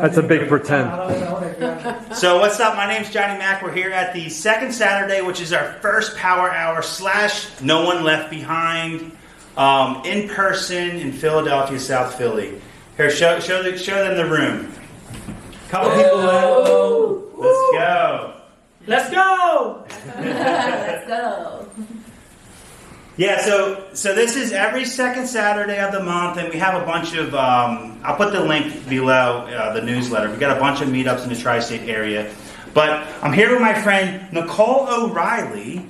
That's a big pretend. So what's up? My name's Johnny Mac. We're here at the second Saturday, which is our first Power Hour / No One Left Behind, in person in Philadelphia, South Philly. Here, show them the room. Couple people left. Let's go. Let's go. Let's go. Yeah, so this is every second Saturday of the month, and we have a bunch of, I'll put the link below the newsletter. We've got a bunch of meetups in the tri-state area. But I'm here with my friend Nicole O'Riley.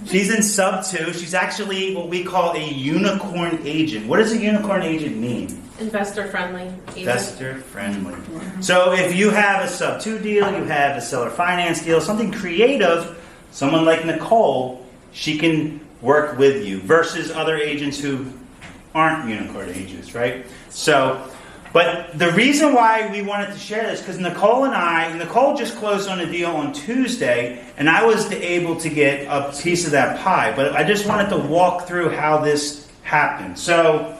She's in SubTo. She's actually what we call a unicorn agent. What does a unicorn agent mean? Investor-friendly agent. Investor-friendly. So if you have a SubTo deal, you have a seller finance deal, something creative, someone like Nicole, she can work with you versus other agents who aren't unicorn agents, right? So, but the reason why we wanted to share this, because Nicole just closed on a deal on Tuesday, and I was able to get a piece of that pie, but I just wanted to walk through how this happened. So,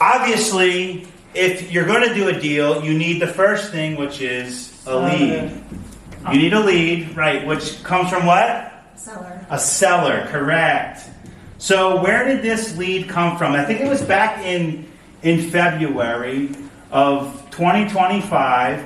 obviously, if you're going to do a deal, you need the first thing, which is a lead. You need a lead, right, which comes from what? Seller. A seller, correct. So where did this lead come from? I think it was back in February of 2025.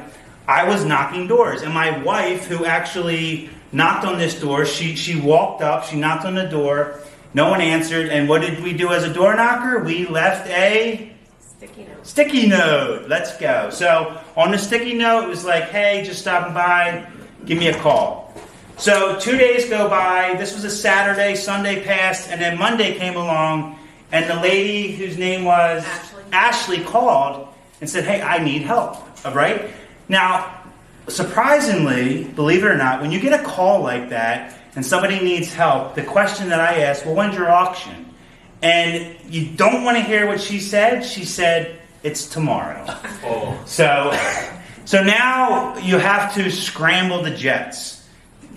I was knocking doors, and my wife, who actually knocked on this door, she walked up, she knocked on the door, no one answered, and what did we do as a door knocker? We left a Sticky note. Sticky note. Let's go. So on the sticky note, it was like, hey, just stopping by, give me a call. So 2 days go by, this was a Saturday, Sunday passed, and then Monday came along, and the lady whose name was Ashley called and said, hey, I need help, all right? Now, surprisingly, believe it or not, when you get a call like that and somebody needs help, the question that I asked, well, when's your auction? And you don't want to hear what she said. She said, it's tomorrow. Oh. So now you have to scramble the jets.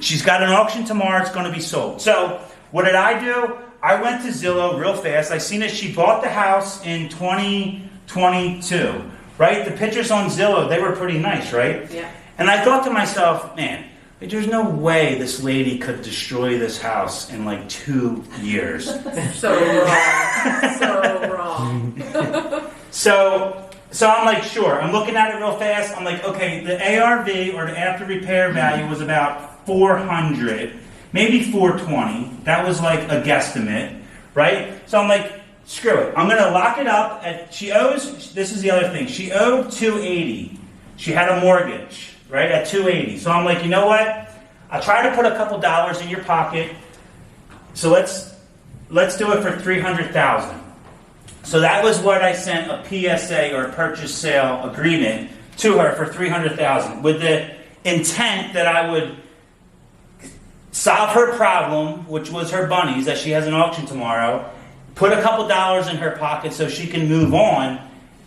She's got an auction tomorrow. It's going to be sold. So what did I do? I went to Zillow real fast. I seen that she bought the house in 2022, right? The pictures on Zillow, they were pretty nice, right? Yeah. And I thought to myself, man, there's no way this lady could destroy this house in like 2 years. So wrong. So I'm like, sure. I'm looking at it real fast. I'm like, okay, the ARV or the after repair value was about 400, maybe 420. That was like a guesstimate, right? So I'm like, screw it. I'm going to lock it up. She owes, this is the other thing, she owed 280. She had a mortgage, right, at 280. So I'm like, you know what? I'll try to put a couple dollars in your pocket. So let's do it for 300,000. So that was what I sent a PSA or a purchase sale agreement to her for 300,000 with the intent that I would solve her problem, which was her bunnies, that she has an auction tomorrow, put a couple dollars in her pocket so she can move on,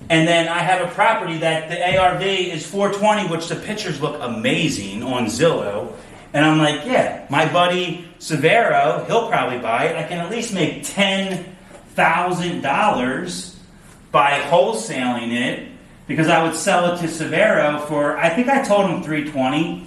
and then I have a property that the ARV is 420, which the pictures look amazing on Zillow, and I'm like, yeah, my buddy Severo, he'll probably buy it. I can at least make $10,000 by wholesaling it, because I would sell it to Severo for, I think I told him 320.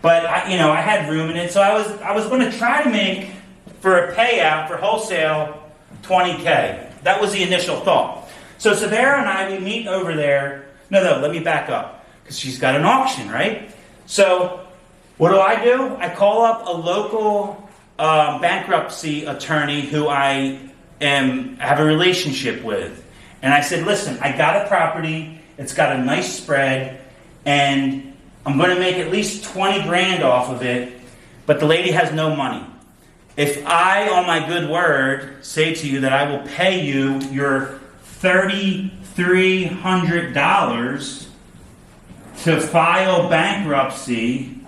But I had room in it, so I was going to try to make for a payout for wholesale $20K. That was the initial thought. So Severa and I, we meet over there. No, let me back up, because she's got an auction, right? So what do? I call up a local bankruptcy attorney who I have a relationship with, and I said, listen, I got a property. It's got a nice spread, and I'm going to make at least 20 grand off of it, but the lady has no money. If I, on my good word, say to you that I will pay you your $3,300 to file bankruptcy,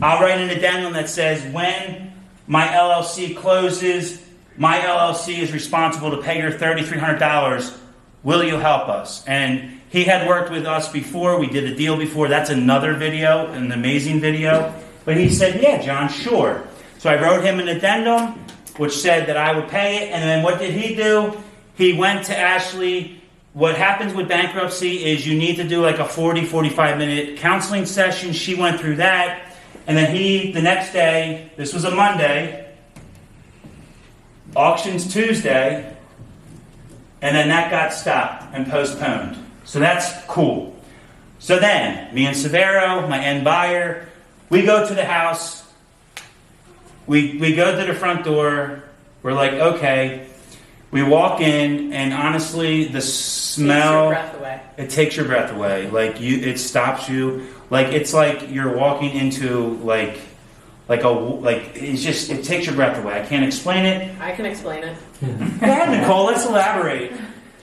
I'll write an addendum that says when my LLC closes, my LLC is responsible to pay your $3,300. Will you help us? And he had worked with us before. We did a deal before. That's another video, an amazing video. But he said, yeah, John, sure. So I wrote him an addendum, which said that I would pay it. And then what did he do? He went to Ashley, what happens with bankruptcy is you need to do like a 45 minute counseling session. She went through that. And then the next day, this was a Monday, auctions Tuesday, and then that got stopped and postponed. So that's cool. So then, me and Severo, my end buyer, we go to the house. We go to the front door. We're like, okay. We walk in, and honestly, the smell, Takes your breath away. it takes your breath away. Like it stops you. Like it's like you're walking into like it takes your breath away. I can't explain it. I can explain it. Go ahead, Nicole. Let's elaborate.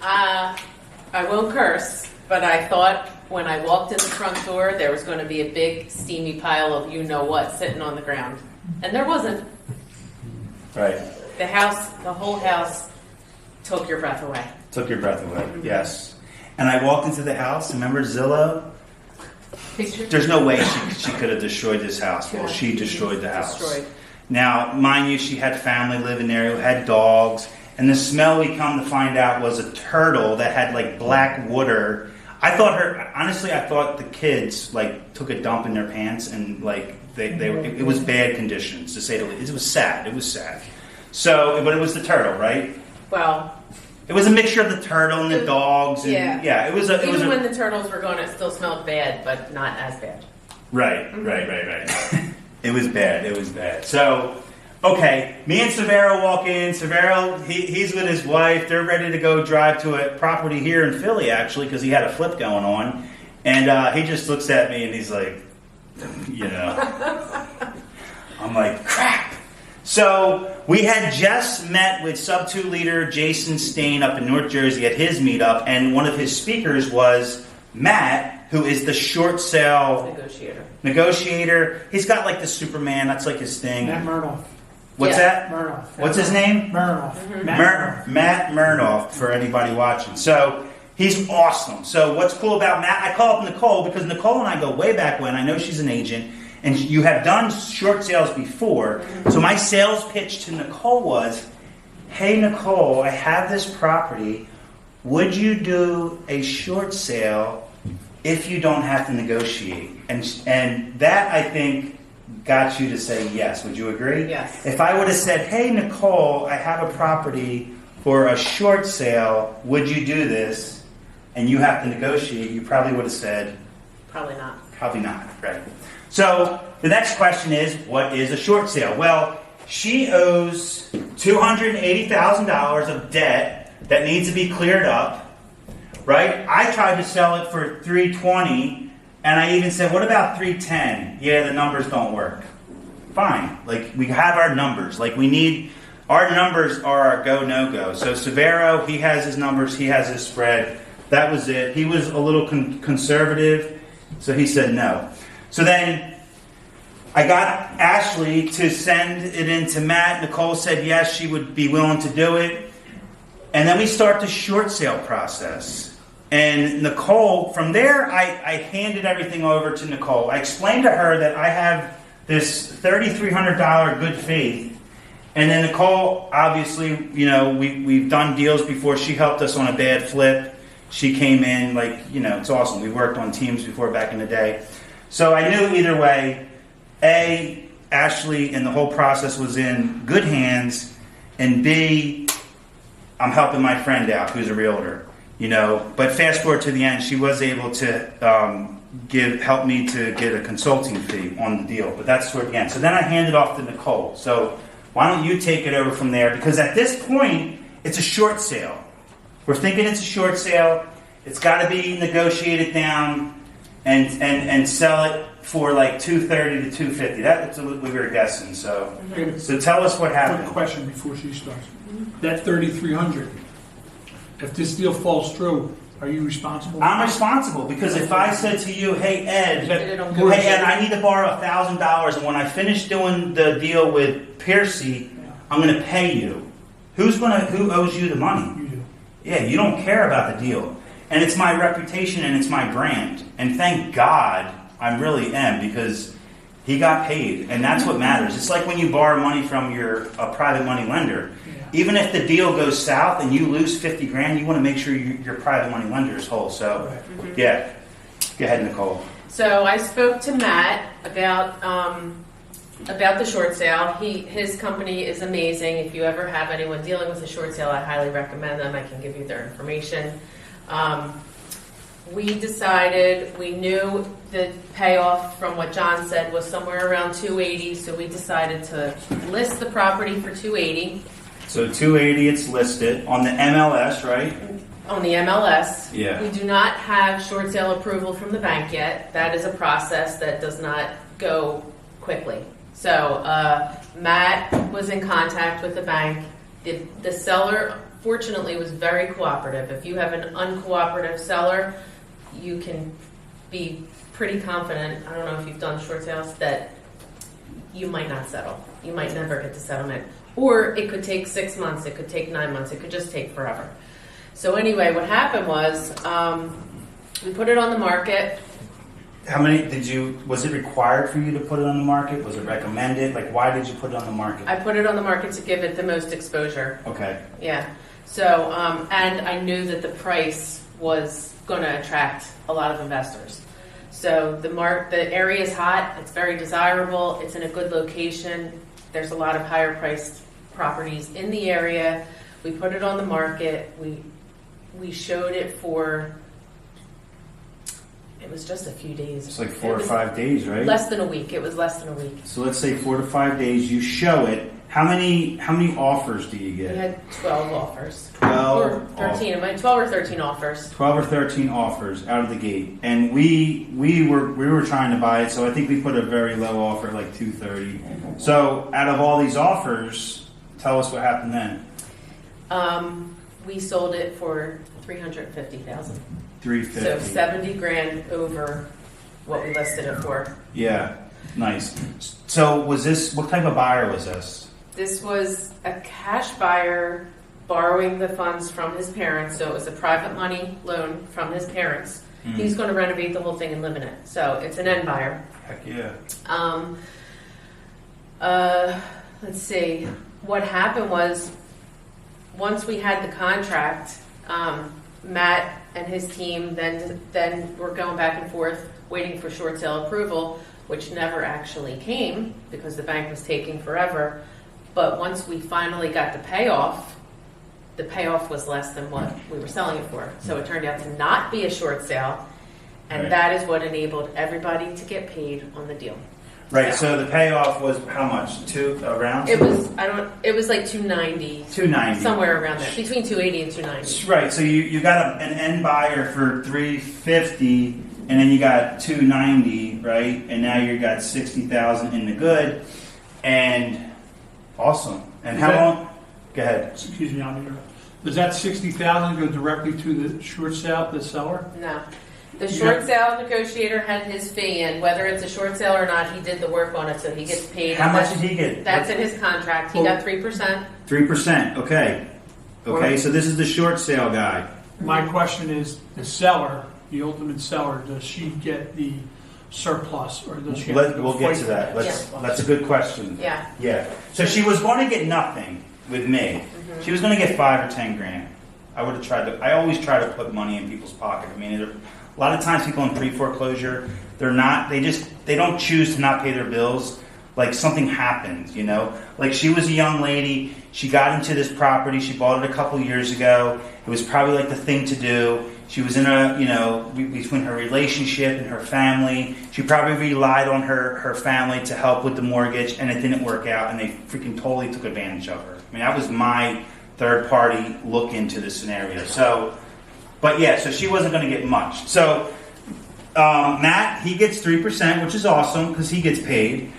I won't curse, but I thought when I walked in the front door, there was going to be a big steamy pile of you-know-what sitting on the ground. And there wasn't. Right. The whole house took your breath away. Took your breath away. Yes. And I walked into the house. Remember Zillow? There's no way she could have destroyed this house. Well, she destroyed the house. Destroyed. Now, mind you, she had family living there who had dogs. And the smell we come to find out was a turtle that had like black water. I thought the kids like took a dump in their pants and like it was bad conditions to say the least. It was sad. So, but it was the turtle, right? Well, it was a mixture of the turtle and the dogs. And, yeah. It was when the turtles were gone, it still smelled bad, but not as bad. Right. It was bad. So, okay, me and Severo walk in. Severo, he's with his wife. They're ready to go drive to a property here in Philly, actually, because he had a flip going on. And he just looks at me and he's like, I'm like, crap. So we had just met with SubTo leader Jason Stain up in North Jersey at his meetup, and one of his speakers was Matt, who is the Shortsale negotiator. He's got like the Superman, that's like his thing. Matt Murdoff. What's that? Murdoff. What's his name? Murdoff. Matt Murdoff, for anybody watching. So he's awesome. So what's cool about Matt, I call up Nicole because Nicole and I go way back when. I know she's an agent. And you have done short sales before. So my sales pitch to Nicole was, hey, Nicole, I have this property. Would you do a short sale if you don't have to negotiate? And that, I think, got you to say yes. Would you agree? Yes. If I would have said, hey, Nicole, I have a property for a short sale. Would you do this? And you have to negotiate. You probably would have said, Probably not. Probably not, right? So the next question is, what is a short sale? Well, she owes $280,000 of debt that needs to be cleared up, right? I tried to sell it for $320,000, and I even said, what about $310,000? Yeah, the numbers don't work. Fine, like we have our numbers. Like our numbers are our go, no go. So Severo, he has his numbers, he has his spread. That was it. He was a little conservative, so he said no. So then I got Ashley to send it in to Matt. Nicole said yes, she would be willing to do it. And then we start the short sale process. And Nicole, from there, I handed everything over to Nicole. I explained to her that I have this $3,300 good faith. And then Nicole, obviously, we've done deals before. She helped us on a bad flip. She came in, it's awesome. We worked on teams before back in the day. So I knew either way, A, Ashley and the whole process was in good hands, and B, I'm helping my friend out who's a realtor, But fast forward to the end, she was able to help me to get a consulting fee on the deal, but that's toward the end. So then I handed off to Nicole. So why don't you take it over from there? Because at this point, it's a short sale. We're thinking it's a short sale. It's got to be negotiated down and sell it for like $230,000 to $250,000. That's what we were guessing. So tell us what happened. Quick question before she starts. That $3,300. If this deal falls through, are you responsible? I'm responsible because if I said to you, hey Ed, I need to borrow $1,000, and when I finish doing the deal with Piercy, I'm going to pay you. Who owes you the money? You do. Yeah, you don't care about the deal. And it's my reputation and it's my brand. And thank God I really am, because He got paid, and that's what matters. It's like when you borrow money from a private money lender. Even if the deal goes south and you lose 50 grand, you want to make sure your private money lender is whole. So, yeah. Go ahead, Nicole. So I spoke to Matt about the short sale. His company is amazing. If you ever have anyone dealing with a short sale, I highly recommend them. I can give you their information. We decided, we knew the payoff from what John said was somewhere around 280, so we decided to list the property for 280. So 280, it's listed on the MLS, right? On the MLS. Yeah. We do not have short sale approval from the bank yet. That is a process that does not go quickly. So Matt was in contact with the bank. The seller, fortunately, was very cooperative. If you have an uncooperative seller, you can be pretty confident, I don't know if you've done short sales, that you might not settle. You might never get to settlement. Or it could take 6 months, it could take 9 months, it could just take forever. So anyway, what happened was, we put it on the market. How many was it required for you to put it on the market? Was it recommended? Like, why did you put it on the market? I put it on the market to give it the most exposure. Okay. Yeah. So, and I knew that the price was going to attract a lot of investors. So the area is hot, it's very desirable, it's in a good location. There's a lot of higher priced properties in the area. We put it on the market. We showed it for, it was just a few days. It's like 4 or 5 days, right? Less than a week. It was less than a week. So let's say 4 to 5 days. You show it. How many offers do you get? We had 12 offers. 12 or 13. 12 or 13 offers. 12 or 13 offers out of the gate, and we were trying to buy it. So I think we put a very low offer, like 230. So out of all these offers, tell us what happened then. We sold it for $350,000. 350. So 70 grand over what we listed it for. Yeah, nice. So was this, what type of buyer was this? This was a cash buyer borrowing the funds from his parents, so it was a private money loan from his parents. Mm-hmm. He's going to renovate the whole thing and live in it. So it's an end buyer. Heck yeah. Let's see. What happened was, once we had the contract, Matt and his team then were going back and forth waiting for short sale approval, which never actually came because the bank was taking forever. But once we finally got the payoff was less than what we were selling it for. So it turned out to not be a short sale, and right. That is what enabled everybody to get paid on the deal. Right. So the payoff was how much? Around? It was like 290. 290. Somewhere around there, between 280 and 290. Right. So you got an end buyer for 350, and then you got 290, right? And now you got 60,000 in the good, and awesome. And how long? Go ahead. Excuse me, I'm here. Does that 60,000 go directly to the short sale, the seller? No. The short sale negotiator had his fee, and whether it's a short sale or not, he did the work on it, so he gets paid. How much did he get? That's in his contract. He got 3%. 3%. Okay. Okay. So this is the short sale guy. My question is, the seller, the ultimate seller, does she get the surplus, or does she have to We'll get to that. That's a good question. Yeah. Yeah. So she was going to get nothing with me. Mm-hmm. She was going to get 5 or 10 grand. I would have tried to. I always try to put money in people's pocket. I mean, a lot of times people in pre-foreclosure, they're not. They don't choose to not pay their bills. Like something happens, you know. Like she was a young lady. She got into this property. She bought it a couple years ago. It was probably like the thing to do. She was in a, between her relationship and her family, she probably relied on her family to help with the mortgage, and it didn't work out, and they freaking totally took advantage of her. I mean, that was my third party look into the scenario. So, but yeah, so she wasn't going to get much. So, Matt, he gets 3%, which is awesome because he gets paid,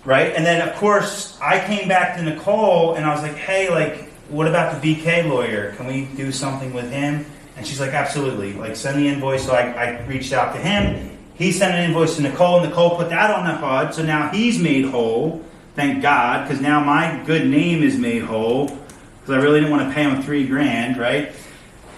right? And then, of course, I came back to Nicole, and I was like, hey, like, what about the BK lawyer? Can we do something with him? And she's like, absolutely. Like, send the invoice. So I reached out to him. He sent an invoice to Nicole. Nicole put that on the HUD. So now he's made whole. Thank God. Because now my good name is made whole. Because I really didn't want to pay him 3 grand, right?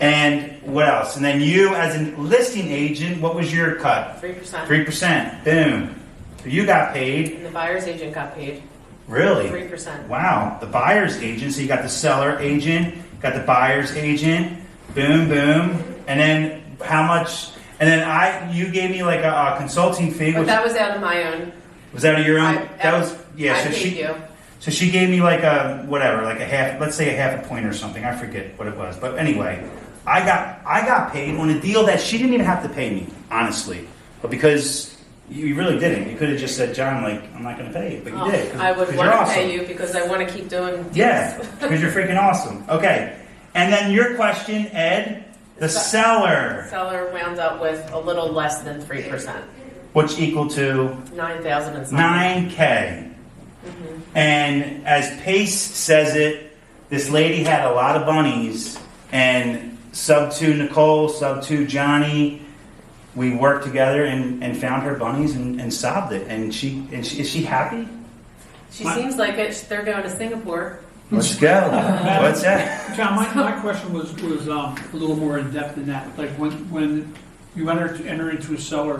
And what else? And then you, as a listing agent, what was your cut? 3%. 3%. Boom. So you got paid. And the buyer's agent got paid Really? 3%. Wow. The buyer's agent. So you got the seller agent, got the buyer's agent. Boom, boom. And then how much? And then you gave me like a consulting fee. But that was out of my own. Was that out of your own? I So paid you. So she gave me like a half, let's say a half a point or something. I forget what it was. But anyway, I got paid on a deal that she didn't even have to pay me, honestly. But because you really didn't. You could have just said, John, like, I'm not going to pay you. But you did. I would 'cause want you're to awesome. pay you because I want to keep doing deals. Yeah, because you're freaking awesome. Okay. And then your question, Ed, the seller, Seller wound up with a little less than 3%. which equal to 9,000 and something. 9K. And as Pace says it, this lady had a lot of bunnies, and SubTo Nicole, SubTo Johnny, we worked together and found her bunnies and solved it. And is she happy? She seems like it. They're going to Singapore. Let's go. What's that? John, my question was a little more in depth than that. Like when you enter into a seller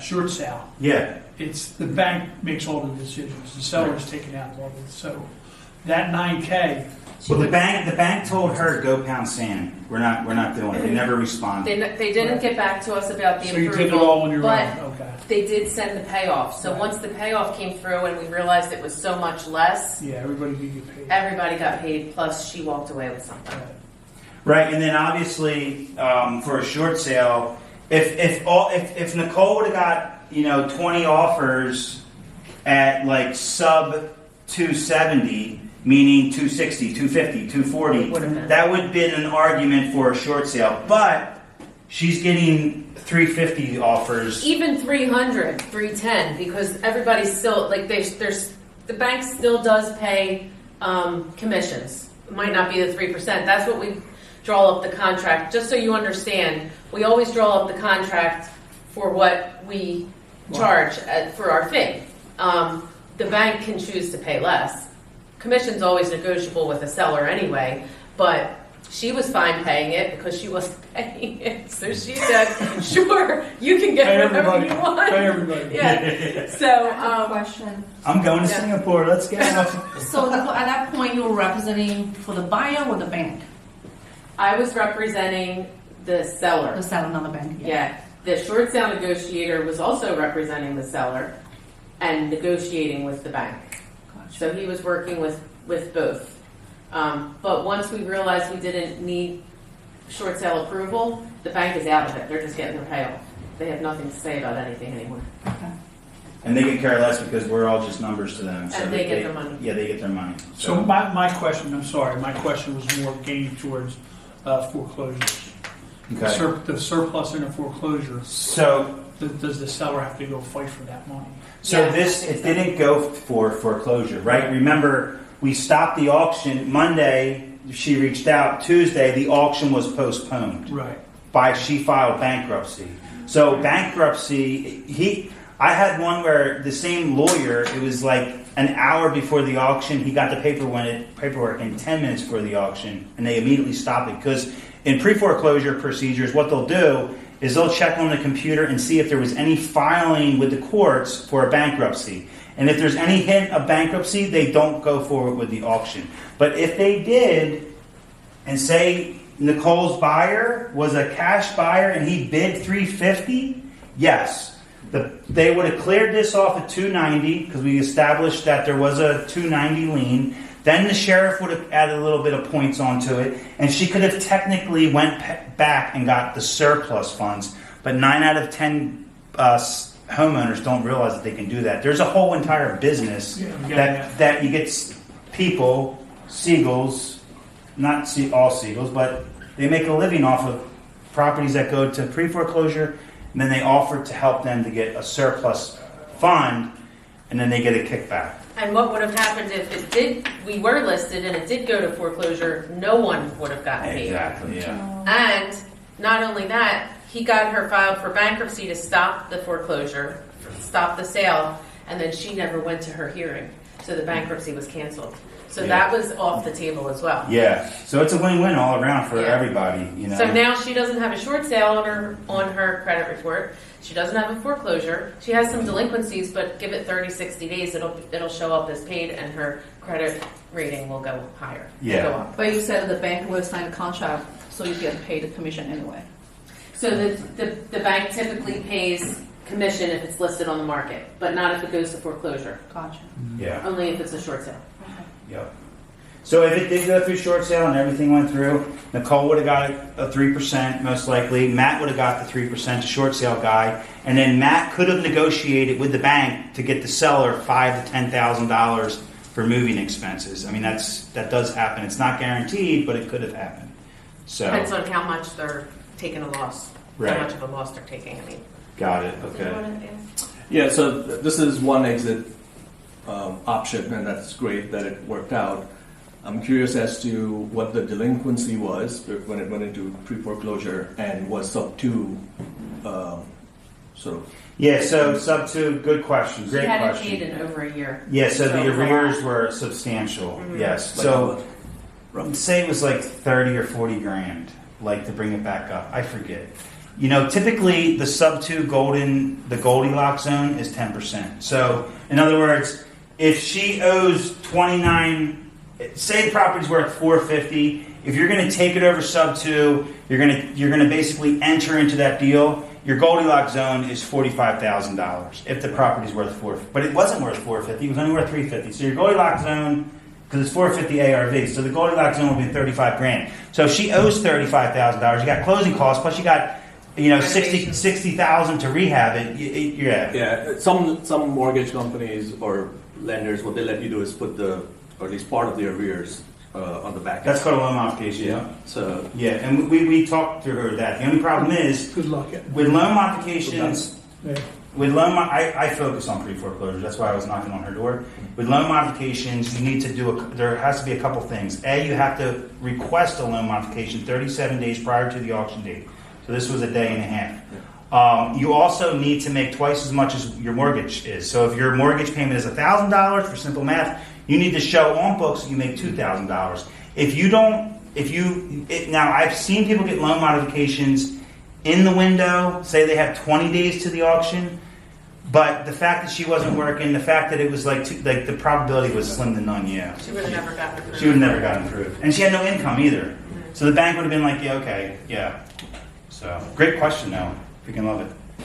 short sale, Yeah. it's the bank makes all the decisions. The seller's taking out all of it. So that 9K. Well, the bank told her to go pound sand. We're not doing it. They never responded. They didn't get back to us about the So you approval. did it all on your but own. Okay. they did send the payoff. So Right. once the payoff came through and we realized it was so much less, Yeah, everybody can get paid. everybody got paid. Plus, she walked away with something. Right, and then obviously for a short sale, if Nicole would have got 20 offers at like sub 270, meaning 260, 250, 240, Would've been. that would have been an argument for a short sale. But she's getting 350 offers. Even 300, 310, because everybody's still like the bank still does pay commissions. It might not be the 3%. That's what we draw up the contract. Just so you understand, we always draw up the contract for what we charge for our fee. The bank can choose to pay less. Commission's always negotiable with the seller anyway, but she was fine paying it because she wasn't paying it. So she said, sure, you can get Pay whatever everybody. you want. Pay everybody. Yeah. So, Question. I'm going to Yeah. Singapore. Let's go. So Nicole, at that point, you were representing for the buyer or the bank? I was representing the seller. The seller, not the bank. Yeah. The short sale negotiator was also representing the seller and negotiating with the bank. Gotcha. So he was working with both. But once we realized we didn't need short sale approval, the bank is out of it. They're just getting their payoff. They have nothing to say about anything anymore. Okay. And they can care less because we're all just numbers to them. And they get their money. Yeah, they get their money. So my question, I'm sorry, my question was more geared towards foreclosures. Okay. The surplus in a foreclosure, So does the seller have to go fight for that money? So Yeah, I this, think it so. didn't go for foreclosure, right? Remember, we stopped the auction Monday. She reached out Tuesday. The auction was postponed Right. she filed bankruptcy. So bankruptcy, I had one where the same lawyer. It was like an hour before the auction. He got the paperwork in 10 minutes before the auction, and they immediately stopped it because in pre-foreclosure procedures, what they'll do is they'll check on the computer and see if there was any filing with the courts for a bankruptcy. And if there's any hint of bankruptcy, they don't go forward with the auction. But if they did, and say Nicole's buyer was a cash buyer and he bid $350, yes, they would have cleared this off at $290 because we established that there was a $290 lien. Then the sheriff would have added a little bit of points onto it, and she could have technically went back and got the surplus funds. But 9 out of 10 homeowners don't realize that they can do that. There's a whole entire business that you get people, seagulls, not all seagulls, but they make a living off of properties that go to pre-foreclosure, and then they offer to help them to get a surplus fund, and then they get a kickback. And what would have happened if we were listed and it did go to foreclosure, no one would have gotten paid. Exactly, yeah. And not only that, he got her filed for bankruptcy to stop the foreclosure, stop the sale, and then she never went to her hearing. so the bankruptcy was canceled. So Yeah. that was off the table as well. Yeah, so it's a win-win all around for Yeah. everybody, you know. So now she doesn't have a short sale on her credit report. She doesn't have a foreclosure. She has some delinquencies, but give it 30, 60 days, it'll show up as paid, and her credit rating will go higher. Yeah. Go up. But you said the bank will sign a contract, so you get paid the commission anyway. So the bank typically pays commission if it's listed on the market, but not if it goes to foreclosure. Gotcha. Yeah. Only if it's a short sale. Yep. So if it did go through short sale and everything went through, Nicole would have got a 3% most likely. Matt would have got the 3% to short sale guy, and then Matt could have negotiated with the bank to get the seller $5,000 to $10,000 for moving expenses. I mean that does happen. It's not guaranteed, but it could have happened. So Depends on how much they're taking a loss. Right. How much of a loss they're taking. I mean. got it. Do you Okay. want to ask? Yeah, so this is one exit option, and that's great that it worked out. I'm curious as to what the delinquency was when it went into pre-foreclosure, and was SubTo sort of. Yeah. So SubTo, good question. Great She hadn't question. paid in over a year. Yeah, so So the it was a arrears lot. were substantial. Yes. Like So what? say it was like 30 or 40 grand, like to bring it back up. I forget. You know, typically the SubTo the Goldilocks zone is 10%. So in other words, if she owes 29, say the property's worth 450, if you're going to take it over SubTo, you're going to basically enter into that deal. Your Goldilocks zone is $45,000 if the property's worth 450. But it wasn't worth 450; it was only worth 350. So your Goldilocks zone, because it's 450 ARV, so the Goldilocks zone will be 35 grand. So if she owes $35,000, you got closing costs plus you got 60,000 to rehab it. Yeah. Yeah, some mortgage companies or lenders, what they let you do is put or at least part of the arrears on the back. That's called a loan modification. Yeah. So Yeah, and we talked to her that. The only problem is Good luck. with loan modifications. Yeah. With I focus on pre-foreclosure. That's why I was knocking on her door. With loan modifications, you need to there has to be a couple things. A, you have to request a loan modification 37 days prior to the auction date. So this was a day and a half. You also need to make twice as much as your mortgage is. So if your mortgage payment is $1,000 for simple math, you need to show on books that you make $2,000. Now I've seen people get loan modifications in the window, say they have 20 days to the auction, but the fact that she wasn't working, the fact that it was like the probability was slim to none. Yeah, She would have never gotten approved. she would have never gotten approved, and she had no income either. So the bank would have been like, yeah, okay, yeah. So great question, though. Freaking love it. Do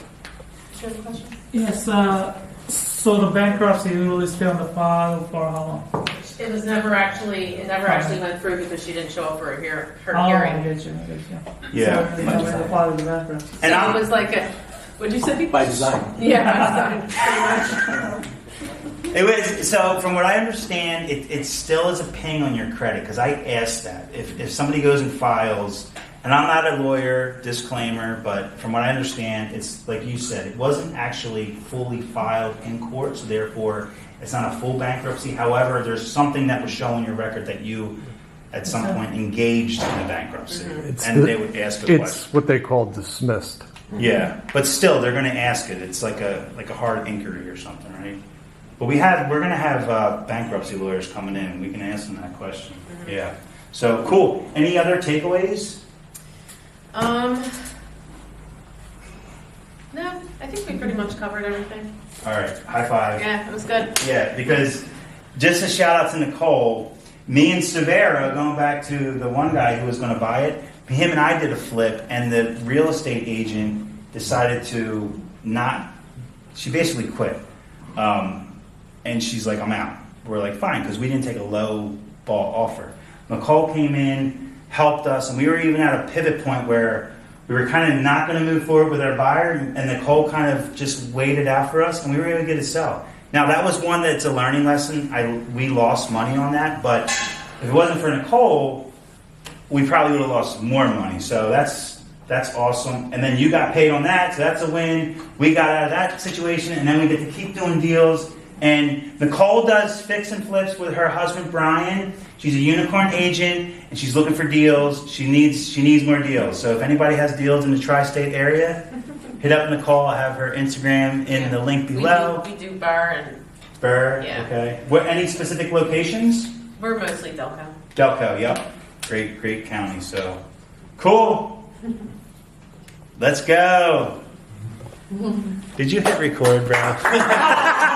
you have a question? Yes, so the bankruptcy will stay on the file for how long? It never actually went through because she didn't show up for her Oh, I hearing. get you. Yeah. So, it's on the file of the bankruptcy. And So I'm, it was like what'd you say? by design. Yeah, pretty much. it was, so from what I understand, it still is a ping on your credit, because I asked that. If somebody goes and files, and I'm not a lawyer, disclaimer, but from what I understand, it's like you said, it wasn't actually fully filed in court, so therefore it's not a full bankruptcy. However, there's something that was showing your record that you, at some point, engaged in a bankruptcy, and they would ask a question. It's what they call dismissed. Yeah, but still, they're going to ask it. It's like a hard inquiry or something, right? But we're going to have bankruptcy lawyers coming in. We can ask them that question. Yeah. So cool. Any other takeaways? No, I think we pretty much covered everything. All right. High five. Yeah, it was good. Yeah, because just a shout out to Nicole. Me and Severa, going back to the one guy who was going to buy it, him and I did a flip, and the real estate agent decided to not. She basically quit. And she's like, I'm out. We're like, fine, because we didn't take a low ball offer. Nicole came in, helped us, and we were even at a pivot point where we were kind of not going to move forward with our buyer, and Nicole kind of just waited out for us, and we were able to get it sell. Now, that was one that's a learning lesson. We lost money on that, but if it wasn't for Nicole, we probably would have lost more money. So that's awesome. And then you got paid on that, so that's a win. We got out of that situation, and then we get to keep doing deals. And Nicole does fix and flips with her husband Brian. She's a unicorn agent, and she's looking for deals. She needs more deals. So if anybody has deals in the tri-state area, hit up Nicole. I have her Instagram in the link below. We do bar and Burr. Yeah. Okay. What? Any specific locations? We're mostly Delco. Delco. Yep. Great county. So cool. Let's go. Did you hit record, bro?